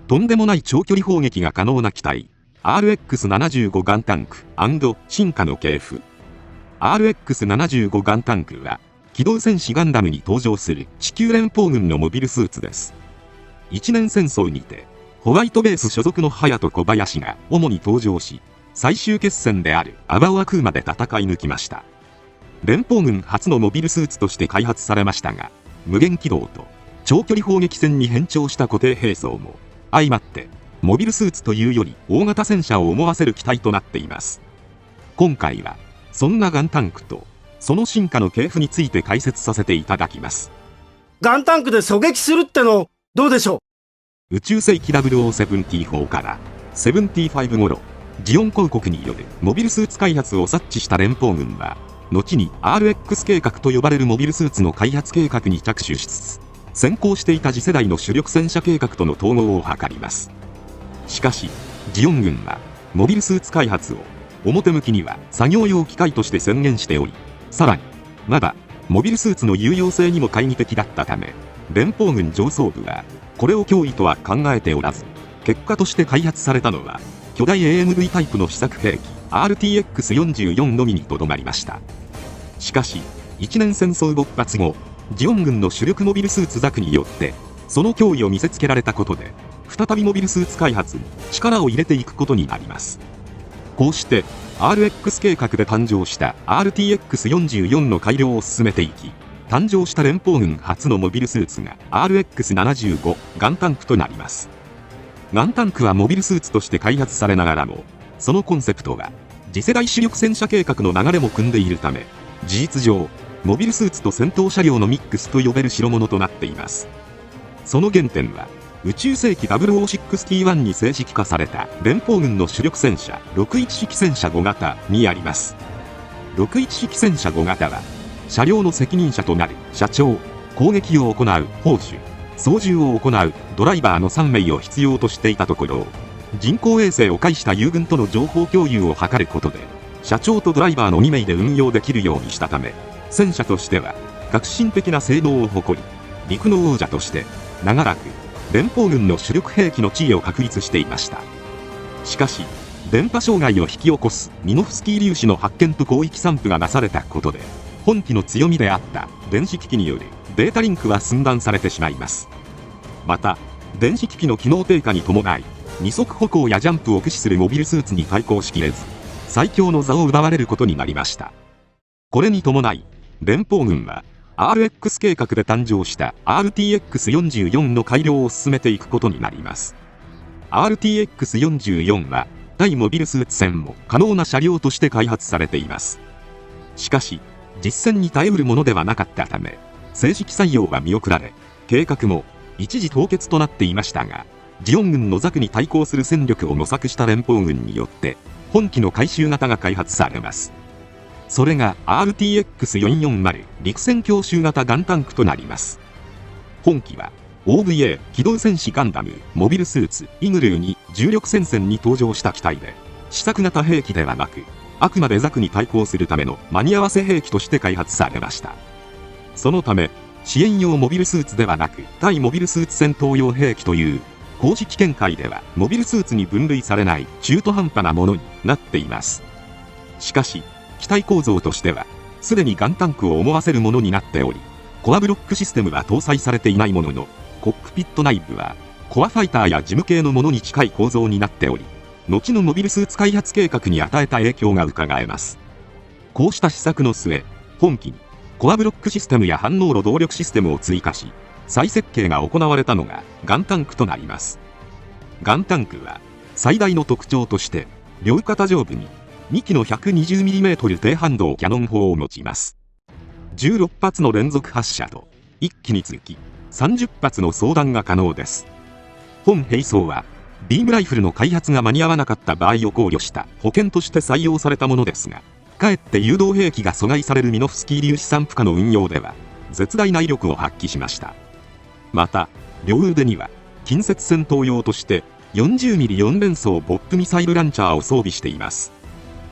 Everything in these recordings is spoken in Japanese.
とんでもない長距離砲撃が可能な機体、RX-75 ガンタンク&進化の系譜。RX-75 ガンタンクは、機動戦士ガンダムに登場する地球連邦軍のモビルスーツです。一年戦争にて、ホワイトベース所属の隼人小林が主に登場し、最終決戦であるアバオアクーまで戦い抜きました。連邦軍初のモビルスーツとして開発されましたが、無限軌道と長距離砲撃戦に変調した固定兵装も相まって、モビルスーツというより大型戦車を思わせる機体となっています。今回は、そんなガンタンクと、その進化の系譜について解説させていただきます。ガンタンクで狙撃するっての、どうでしょう。宇宙世紀0074から75頃、ジオン公国によるモビルスーツ開発を察知した連邦軍は、後に RX 計画と呼ばれるモビルスーツの開発計画に着手しつつ、先行していた次世代の主力戦車計画との統合を図ります。しかし、ジオン軍は、モビルスーツ開発を、表向きには作業用機械として宣言しており、さらに、まだ、モビルスーツの有用性にも懐疑的だったため、連邦軍上層部は、これを脅威とは考えておらず、結果として開発されたのは、巨大 AMV タイプの試作兵器、RTX-44 のみにとどまりました。しかし、一年戦争勃発後、ジオン軍の主力モビルスーツザクによって、その脅威を見せつけられたことで、再びモビルスーツ開発に力を入れていくことになります。こうして RX 計画で誕生した RTX-44 の改良を進めていき、誕生した連邦軍初のモビルスーツが RX-75 ガンタンクとなります。ガンタンクはモビルスーツとして開発されながらも、そのコンセプトは次世代主力戦車計画の流れも組んでいるため、事実上モビルスーツと戦闘車両のミックスと呼べる代物となっています。その原点は宇宙世紀0061に正式化された連邦軍の主力戦車61式戦車5型にあります。61式戦車5型は車両の責任者となる車長、攻撃を行う砲手、操縦を行うドライバーの3名を必要としていたところ、人工衛星を介した友軍との情報共有を図ることで車長とドライバーの2名で運用できるようにしたため、戦車としては革新的な性能を誇り、陸の王者として長らく連邦軍の主力兵器の地位を確立していました。しかし、電波障害を引き起こすミノフスキー粒子の発見と広域散布がなされたことで、本機の強みであった電子機器によるデータリンクは寸断されてしまいます。また、電子機器の機能低下に伴い、二足歩行やジャンプを駆使するモビルスーツに対抗しきれず、最強の座を奪われることになりました。これに伴い、連邦軍は、RX 計画で誕生した RTX-44 の改良を進めていくことになります。RTX-44 は対モビルスーツ戦も可能な車両として開発されています。しかし、実戦に耐えうるものではなかったため、正式採用は見送られ、計画も一時凍結となっていましたが、ジオン軍のザクに対抗する戦力を模索した連邦軍によって、本機の回収型が開発されます。それが RTX-440 陸戦強襲型ガンタンクとなります。本機は OVA 機動戦士ガンダムモビルスーツイグルーに重力戦線に登場した機体で、試作型兵器ではなく、あくまでザクに対抗するための間に合わせ兵器として開発されました。そのため、支援用モビルスーツではなく、対モビルスーツ戦闘用兵器という、公式見解ではモビルスーツに分類されない中途半端なものになっています。しかし、機体構造としては、すでにガンタンクを思わせるものになっており、コアブロックシステムは搭載されていないものの、コックピット内部は、コアファイターや事務系のものに近い構造になっており、後のモビルスーツ開発計画に与えた影響が伺えます。こうした施策の末、本機に、コアブロックシステムや反応炉動力システムを追加し、再設計が行われたのがガンタンクとなります。ガンタンクは、最大の特徴として、両肩上部に、2機の 120mm 低反動キャノン砲を持ちます。16発の連続発射と、1機につき30発の装弾が可能です。本兵装は、ビームライフルの開発が間に合わなかった場合を考慮した保険として採用されたものですが、かえって誘導兵器が阻害されるミノフスキー粒子散布下の運用では、絶大な威力を発揮しました。また、両腕には、近接戦闘用として、40mm4 連装ボップミサイルランチャーを装備しています。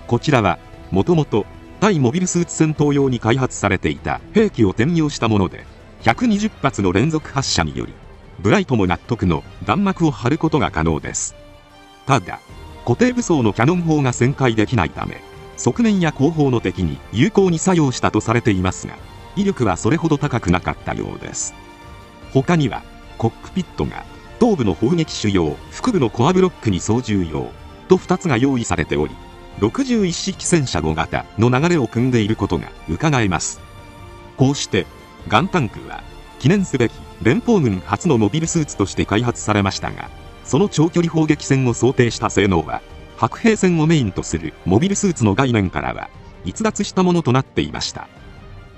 こちらは、もともと、対モビルスーツ戦闘用に開発されていた兵器を転用したもので、120発の連続発射により、ブライトも納得の弾幕を張ることが可能です。ただ、固定武装のキャノン砲が旋回できないため、側面や後方の敵に有効に作用したとされていますが、威力はそれほど高くなかったようです。他には、コックピットが頭部の砲撃手用、腹部のコアブロックに操縦用と2つが用意されており、61式戦車5型の流れを組んでいることが伺えます。こうしてガンタンクは記念すべき連邦軍初のモビルスーツとして開発されましたが、その長距離砲撃戦を想定した性能は白兵戦をメインとするモビルスーツの概念からは逸脱したものとなっていました。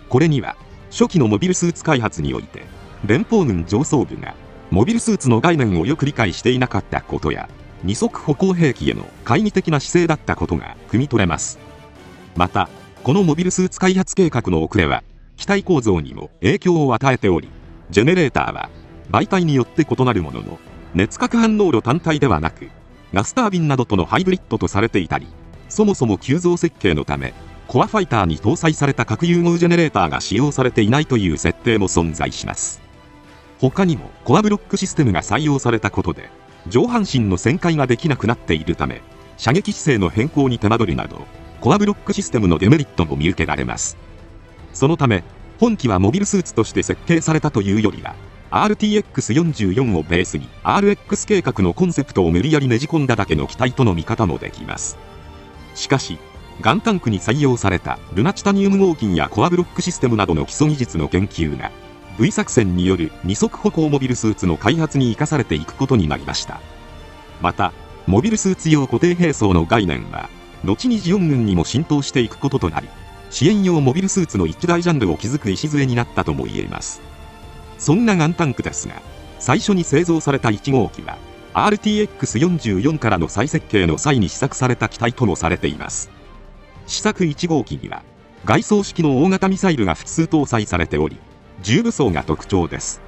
これには初期のモビルスーツ開発において連邦軍上層部がモビルスーツの概念をよく理解していなかったことや、二足歩行兵器への懐疑的な姿勢だったことが汲み取れます。また、このモビルスーツ開発計画の遅れは機体構造にも影響を与えており、ジェネレーターは媒体によって異なるものの、熱核反応炉単体ではなくガスタービンなどとのハイブリッドとされていたり、そもそも急増設計のためコアファイターに搭載された核融合ジェネレーターが使用されていないという設定も存在します。他にもコアブロックシステムが採用されたことで上半身の旋回ができなくなっているため、射撃姿勢の変更に手間取るなどコアブロックシステムのデメリットも見受けられます。そのため本機はモビルスーツとして設計されたというよりは RTX44 をベースに RX 計画のコンセプトを無理やりねじ込んだだけの機体との見方もできます。しかしガンタンクに採用されたルナチタニウム合金やコアブロックシステムなどの基礎技術の研究がV 作戦による二足歩行モビルスーツの開発に生かされていくことになりました。また、モビルスーツ用固定兵装の概念は、後にジオン軍にも浸透していくこととなり、支援用モビルスーツの一大ジャンルを築く礎になったとも言えます。そんなガンタンクですが、最初に製造された1号機は、RTX44 からの再設計の際に試作された機体ともされています。試作1号機には、外装式の大型ミサイルが複数搭載されており、重武装が特徴です。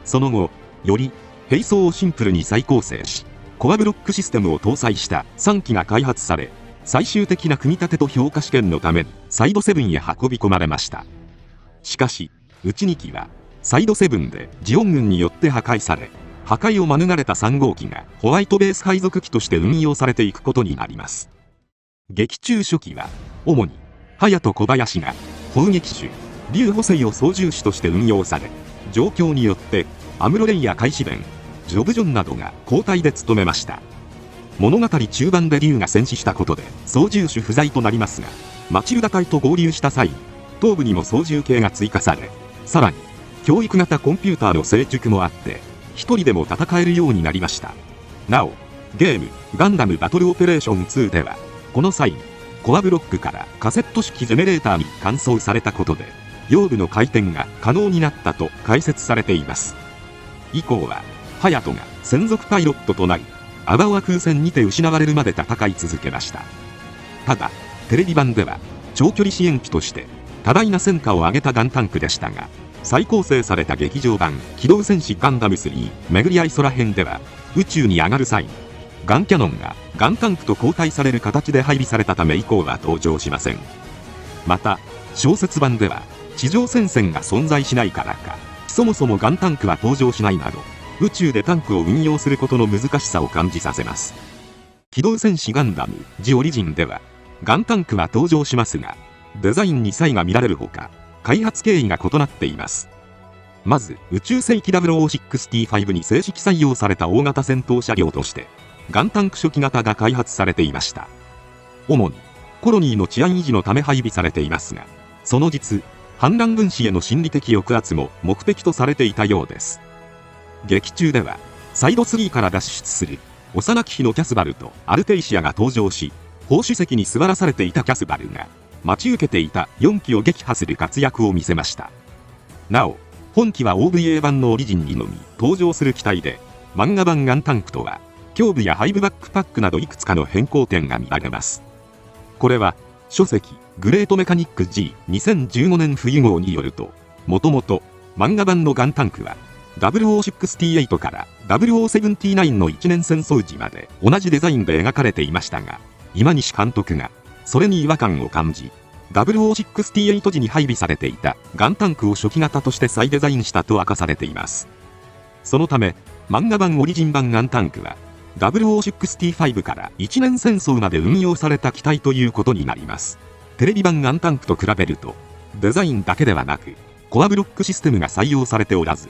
その後、より兵装をシンプルに再構成し、コアブロックシステムを搭載した3機が開発され、最終的な組み立てと評価試験のためにサイド7へ運び込まれました。しかし、うち2機はサイド7でジオン軍によって破壊され、破壊を免れた3号機がホワイトベース配属機として運用されていくことになります。劇中初期は主に隼人小林が砲撃手劉補正を操縦士として運用され、状況によってアムロレイやカイシベン、ジョブジョンなどが交代で務めました。物語中盤で劉が戦死したことで操縦手不在となりますが、マチルダ隊と合流した際、頭部にも操縦系が追加され、さらに教育型コンピューターの成熟もあって一人でも戦えるようになりました。なお、ゲームガンダムバトルオペレーション2ではこの際にコアブロックからカセット式ジェネレーターに換装されたことで腰部の回転が可能になったと解説されています。以降は隼人が専属パイロットとなり、アバオア空戦にて失われるまで戦い続けました。ただテレビ版では長距離支援機として多大な戦果を上げたガンタンクでしたが、再構成された劇場版機動戦士ガンダム3巡り合い空編では宇宙に上がる際にガンキャノンがガンタンクと交代される形で配備されたため以降は登場しません。また小説版では地上戦線が存在しないからか、そもそもガンタンクは登場しないなど、宇宙でタンクを運用することの難しさを感じさせます。機動戦士ガンダムジオリジンではガンタンクは登場しますが、デザインに差異が見られるほか、開発経緯が異なっています。まず宇宙世紀0065に正式採用された大型戦闘車両としてガンタンク初期型が開発されていました。主にコロニーの治安維持のため配備されていますが、その実反乱軍師への心理的抑圧も目的とされていたようです。劇中ではサイド3から脱出する幼き日のキャスバルとアルテイシアが登場し、砲手席に座らされていたキャスバルが待ち受けていた4機を撃破する活躍を見せました。なお本機は OVA 版のオリジンにのみ登場する機体で、漫画版ガンタンクとは胸部や背部バックパックなどいくつかの変更点が見られます。これは書籍グレートメカニック G2015 年冬号によると、もともと漫画版のガンタンクは0068から0079の一年戦争時まで同じデザインで描かれていましたが、今西監督がそれに違和感を感じ、0068時に配備されていたガンタンクを初期型として再デザインしたと明かされています。そのため、漫画版オリジン版ガンタンクは、0065から一年戦争まで運用された機体ということになります。テレビ版ガンタンクと比べると、デザインだけではなく、コアブロックシステムが採用されておらず、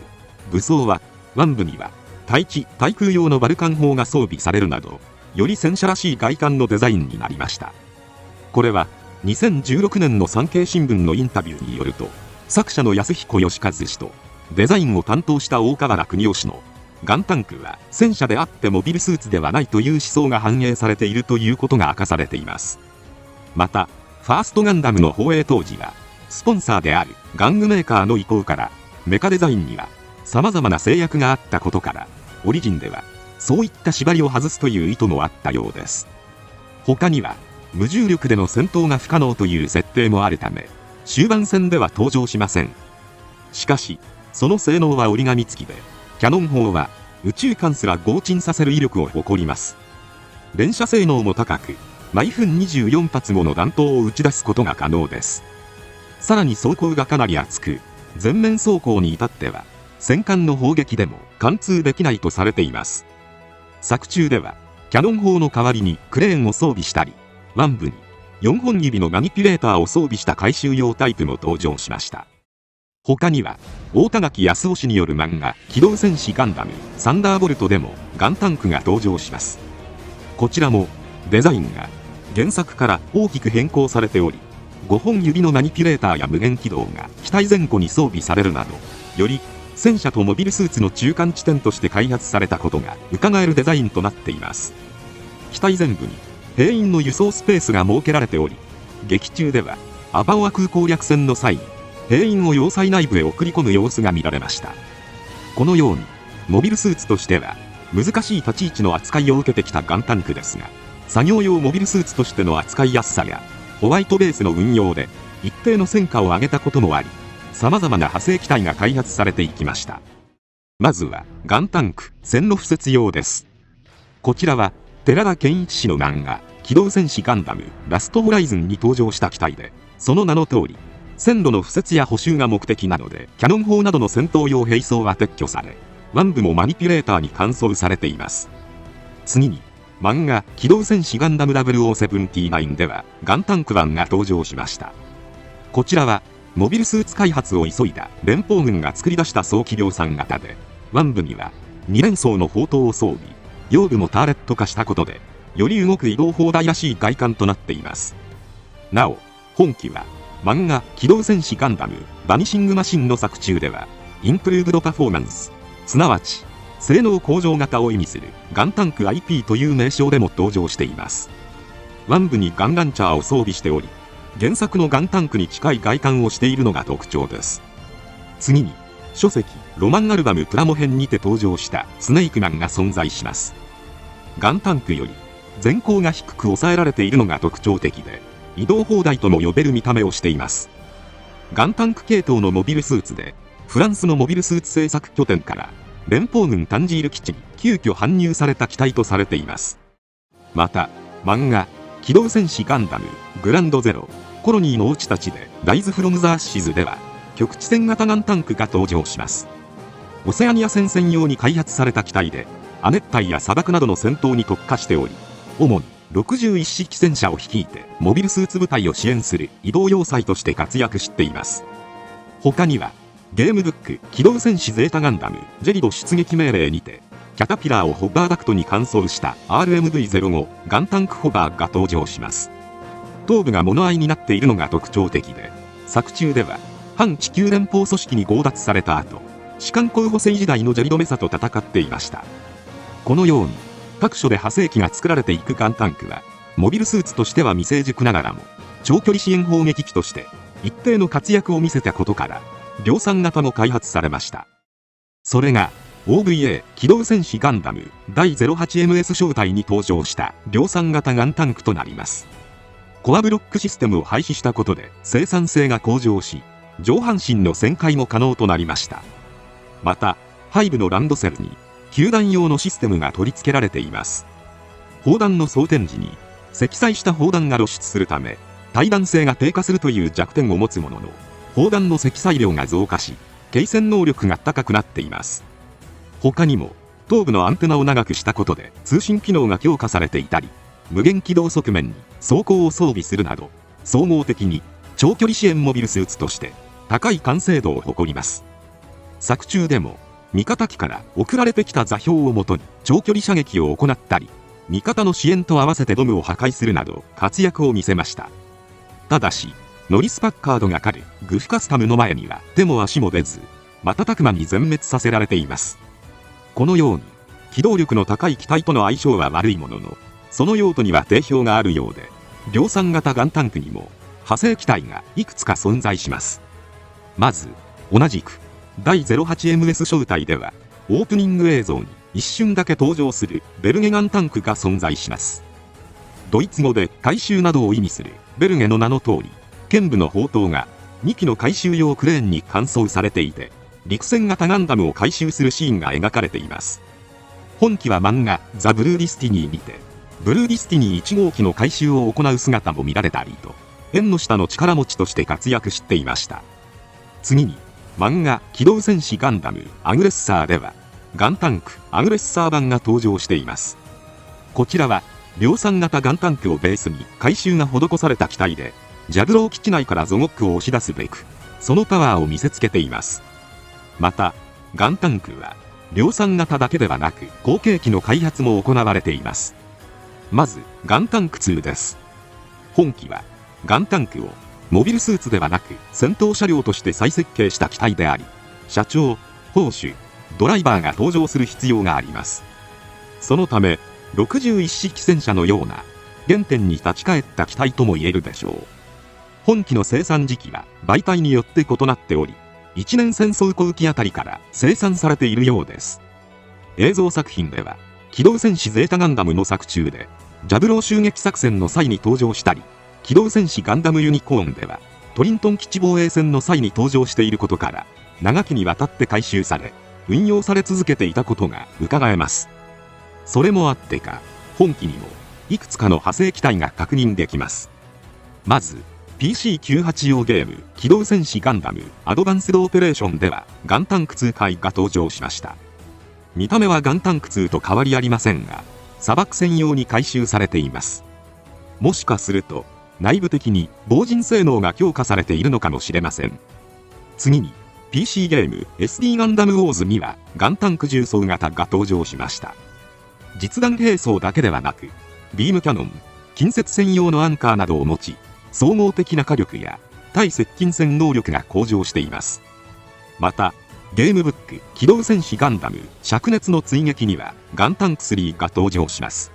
武装は、腕部には、対地・対空用のバルカン砲が装備されるなど、より戦車らしい外観のデザインになりました。これは、2016年の産経新聞のインタビューによると、作者の安彦義和氏と、デザインを担当した大河原邦夫氏の、ガンタンクは戦車であってモビルスーツではないという思想が反映されているということが明かされています。また、ファーストガンダムの放映当時は、スポンサーである玩具メーカーの意向から、メカデザインには様々な制約があったことから、オリジンではそういった縛りを外すという意図もあったようです。他には、無重力での戦闘が不可能という設定もあるため、終盤戦では登場しません。しかし、その性能は折り紙付きで、キャノン砲は宇宙艦すら轟沈させる威力を誇ります。連射性能も高く、毎分24発もの弾頭を撃ち出すことが可能です。さらに装甲がかなり厚く、全面装甲に至っては、戦艦の砲撃でも貫通できないとされています。作中では、キャノン砲の代わりにクレーンを装備したり、腕部に4本指のマニピュレーターを装備した回収用タイプも登場しました。他には、大田垣康夫氏による漫画、機動戦士ガンダム、サンダーボルトでもガンタンクが登場します。こちらも、デザインが原作から大きく変更されており、5本指のマニピュレーターや無限起動が機体前後に装備されるなど、より戦車とモビルスーツの中間地点として開発されたことが伺えるデザインとなっています。機体前部に兵員の輸送スペースが設けられており、劇中ではアバオア空港略戦の際に兵員を要塞内部へ送り込む様子が見られました。このようにモビルスーツとしては難しい立ち位置の扱いを受けてきたガンタンクですが、作業用モビルスーツとしての扱いやすさやホワイトベースの運用で一定の戦果を上げたこともあり、様々な派生機体が開発されていきました。まずはガンタンク線路敷設用です。こちらは寺田賢一氏の漫画機動戦士ガンダムラストホライズンに登場した機体で、その名の通り線路の敷設や補修が目的なので、キャノン砲などの戦闘用兵装は撤去され、腕部もマニピュレーターに換装されています。次に、漫画機動戦士ガンダム0079ではガンタンク1が登場しました。こちらは、モビルスーツ開発を急いだ連邦軍が作り出した早期量産型で、腕部には2連装の砲塔を装備、腰部もターレット化したことで、より動く移動砲台らしい外観となっています。なお、本機は、漫画機動戦士ガンダムバニシングマシンの作中ではインプルーブドパフォーマンス、すなわち性能向上型を意味するガンタンク IP という名称でも登場しています。腕部にガンランチャーを装備しており、原作のガンタンクに近い外観をしているのが特徴です。次に書籍ロマンアルバムプラモ編にて登場したスネイクマンが存在します。ガンタンクより全高が低く抑えられているのが特徴的で、移動砲台とも呼べる見た目をしています。ガンタンク系統のモビルスーツで、フランスのモビルスーツ製作拠点から連邦軍タンジール基地に急遽搬入された機体とされています。また、漫画機動戦士ガンダムグランドゼロコロニーの王子たちでライズフロムザアッシズでは局地戦型ガンタンクが登場します。オセアニア戦専用に開発された機体で、亜熱帯や砂漠などの戦闘に特化しており、主に61式戦車を率いてモビルスーツ部隊を支援する移動要塞として活躍しています。他にはゲームブック機動戦士ゼータガンダムジェリド出撃命令にてキャタピラーをホバーダクトに換装した RMV-05 ガンタンクホバーが登場します。頭部が物合いになっているのが特徴的で、作中では反地球連邦組織に強奪された後、士官候補生時代のジェリドメサと戦っていました。このように各所で派生機が作られていくガンタンクは、モビルスーツとしては未成熟ながらも、長距離支援砲撃機として、一定の活躍を見せたことから、量産型も開発されました。それが、OVA 機動戦士ガンダム第 08MS 小隊に登場した量産型ガンタンクとなります。コアブロックシステムを廃止したことで生産性が向上し、上半身の旋回も可能となりました。また、背部のランドセルに、球弾用のシステムが取り付けられています。砲弾の装填時に積載した砲弾が露出するため、耐弾性が低下するという弱点を持つものの、砲弾の積載量が増加し、継戦能力が高くなっています。他にも頭部のアンテナを長くしたことで通信機能が強化されていたり、無限軌道側面に装甲を装備するなど、総合的に長距離支援モビルスーツとして高い完成度を誇ります。作中でも味方機から送られてきた座標をもとに長距離射撃を行ったり、味方の支援と合わせてドムを破壊するなど活躍を見せました。ただしノリス・パッカードが狩るグフカスタムの前には手も足も出ず、瞬く間に全滅させられています。このように機動力の高い機体との相性は悪いものの、その用途には定評があるようで、量産型ガンタンクにも派生機体がいくつか存在します。まず同じく第 08MS 小隊ではオープニング映像に一瞬だけ登場するベルゲガンタンクが存在します。ドイツ語で回収などを意味するベルゲの名の通り、剣部の砲塔が2機の回収用クレーンに換装されていて、陸戦型ガンダムを回収するシーンが描かれています。本機は漫画ザ・ブルーディスティニーにてブルーディスティニー1号機の回収を行う姿も見られたりと、縁の下の力持ちとして活躍していました。次に漫画機動戦士ガンダムアグレッサーではガンタンクアグレッサー版が登場しています。こちらは量産型ガンタンクをベースに回収が施された機体で、ジャブロー基地内からゾゴックを押し出すべくそのパワーを見せつけています。またガンタンクは量産型だけではなく後継機の開発も行われています。まずガンタンク2です。本機はガンタンクをモビルスーツではなく戦闘車両として再設計した機体であり、社長、砲手、ドライバーが登場する必要があります。そのため61式戦車のような原点に立ち返った機体とも言えるでしょう。本機の生産時期は媒体によって異なっており、1年戦争後期あたりから生産されているようです。映像作品では機動戦士ゼータガンダムの作中でジャブロー襲撃作戦の際に登場したり、機動戦士ガンダムユニコーンではトリントン基地防衛戦の際に登場していることから、長きにわたって回収され運用され続けていたことが伺えます。それもあってか本機にもいくつかの派生機体が確認できます。まずPC98 用ゲーム機動戦士ガンダムアドバンスドオペレーションではガンタンク2回が登場しました。見た目はガンタンク2と変わりありませんが、砂漠専用に改修されています。もしかすると内部的に防塵性能が強化されているのかもしれません。次に PC ゲーム SD ガンダムウォーズにはガンタンク重装型が登場しました。実弾兵装だけではなくビームキャノン、近接専用のアンカーなどを持ち、総合的な火力や対接近戦能力が向上しています。またゲームブック機動戦士ガンダム灼熱の追撃にはガンタンク3が登場します。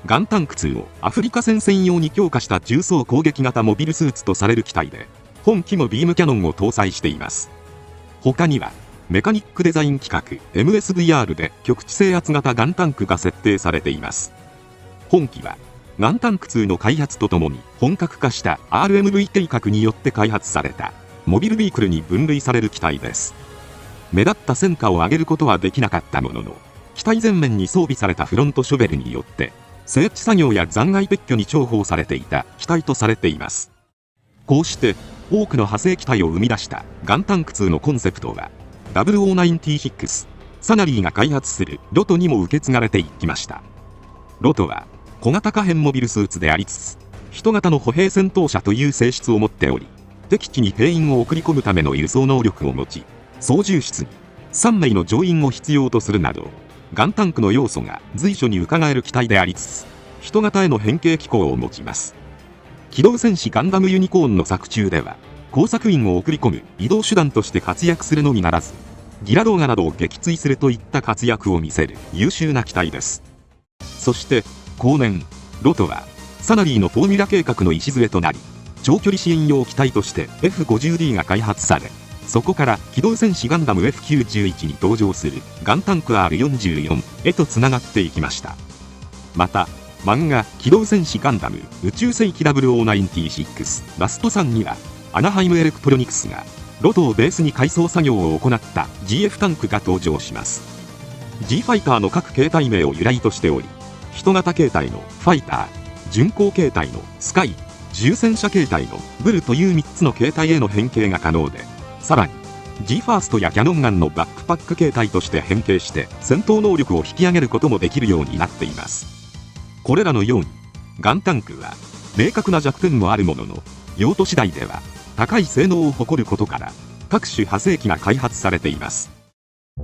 ガンタンク2をアフリカ戦専用に強化した重装攻撃型モビルスーツとされる機体で、本機もビームキャノンを搭載しています。他にはメカニックデザイン規格 MSVR で局地制圧型ガンタンクが設定されています。本機はガンタンク2の開発とともに本格化した RMV 計画によって開発されたモビルビークルに分類される機体です。目立った戦果を上げることはできなかったものの、機体前面に装備されたフロントショベルによって整地作業や残骸撤去に重宝されていた機体とされています。こうして多くの派生機体を生み出したガンタンク2のコンセプトは0096サナリーが開発するロトにも受け継がれていきました。ロトは小型可変モビルスーツでありつつ、人型の歩兵戦闘車という性質を持っており、敵地に兵員を送り込むための輸送能力を持ち、操縦室に3名の乗員を必要とするなど、ガンタンクの要素が随所に伺える機体でありつつ、人型への変形機構を持ちます。機動戦士ガンダムユニコーンの作中では、工作員を送り込む移動手段として活躍するのみならず、ギラ動画などを撃墜するといった活躍を見せる優秀な機体です。そして後年、ロトはサナリーのフォーミュラ計画の礎となり、長距離支援用機体として F50D が開発され、そこから機動戦士ガンダム F91 に登場するガンタンク R44 へとつながっていきました。また漫画機動戦士ガンダム宇宙世紀0096ラスト3にはアナハイムエレクトロニクスがロトをベースに改装作業を行った GF タンクが登場します。 G ファイターの各形態名を由来としており、人型形態のファイター、巡航形態のスカイ、重戦車形態のブルという3つの形態への変形が可能で、さらに G ファーストやキャノンガンのバックパック形態として変形して戦闘能力を引き上げることもできるようになっています。これらのようにガンタンクは明確な弱点もあるものの、用途次第では高い性能を誇ることから各種派生機が開発されています。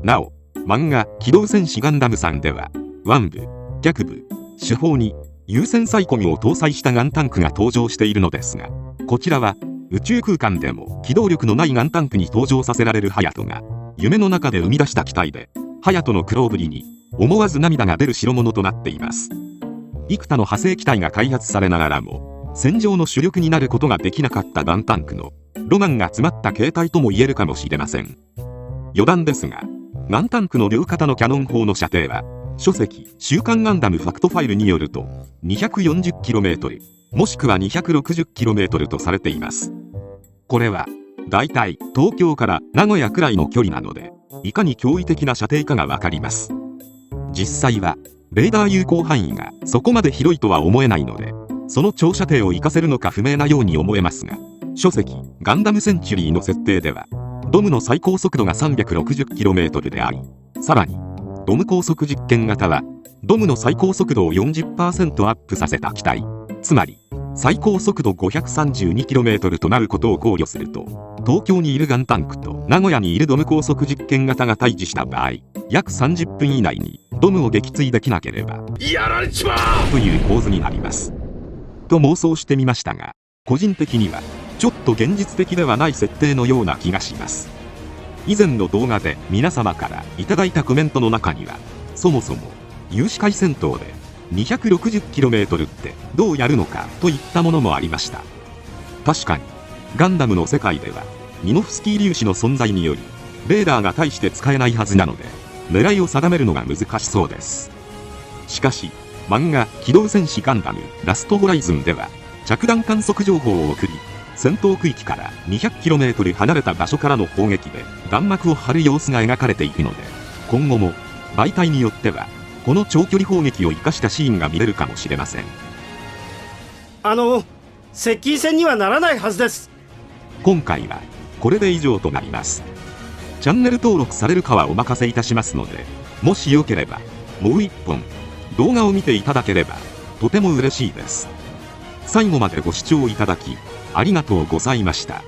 なお、漫画機動戦士ガンダムさんでは腕部、脚部、主砲に有線サイコミを搭載したガンタンクが登場しているのですが、こちらは宇宙空間でも機動力のないガンタンクに登場させられるハヤトが夢の中で生み出した機体で、ハヤトの苦労ぶりに思わず涙が出る代物となっています。幾多の派生機体が開発されながらも戦場の主力になることができなかったガンタンクのロマンが詰まった形態とも言えるかもしれません。余談ですが、ガンタンクの両肩のキャノン砲の射程は書籍週刊ガンダムファクトファイルによると 240km もしくは 260km とされています。これはだいたい東京から名古屋くらいの距離なので、いかに驚異的な射程かがわかります。実際はレーダー有効範囲がそこまで広いとは思えないので、その長射程を活かせるのか不明なように思えますが、書籍ガンダムセンチュリーの設定ではドムの最高速度が 360km であり、さらにドム高速実験型はドムの最高速度を 40% アップさせた機体、つまり最高速度 532km となることを考慮すると、東京にいるガンタンクと名古屋にいるドム高速実験型が対峙した場合、約30分以内にドムを撃墜できなければやられちまうという構図になります。と妄想してみましたが、個人的にはちょっと現実的ではない設定のような気がします。以前の動画で皆様からいただいたコメントの中には、そもそも有志海戦闘で 260km ってどうやるのかといったものもありました。確かにガンダムの世界ではミノフスキー粒子の存在によりレーダーが大して使えないはずなので、狙いを定めるのが難しそうです。しかし漫画機動戦士ガンダムラストホライズンでは着弾観測情報を送り、戦闘区域から 200km 離れた場所からの砲撃で弾幕を張る様子が描かれていくので、今後も媒体によってはこの長距離砲撃を生かしたシーンが見れるかもしれません。接近戦にはならないはずです。今回はこれで以上となります。チャンネル登録されるかはお任せいたしますので、もしよければもう一本動画を見ていただければとても嬉しいです。最後までご視聴いただきありがとうございました。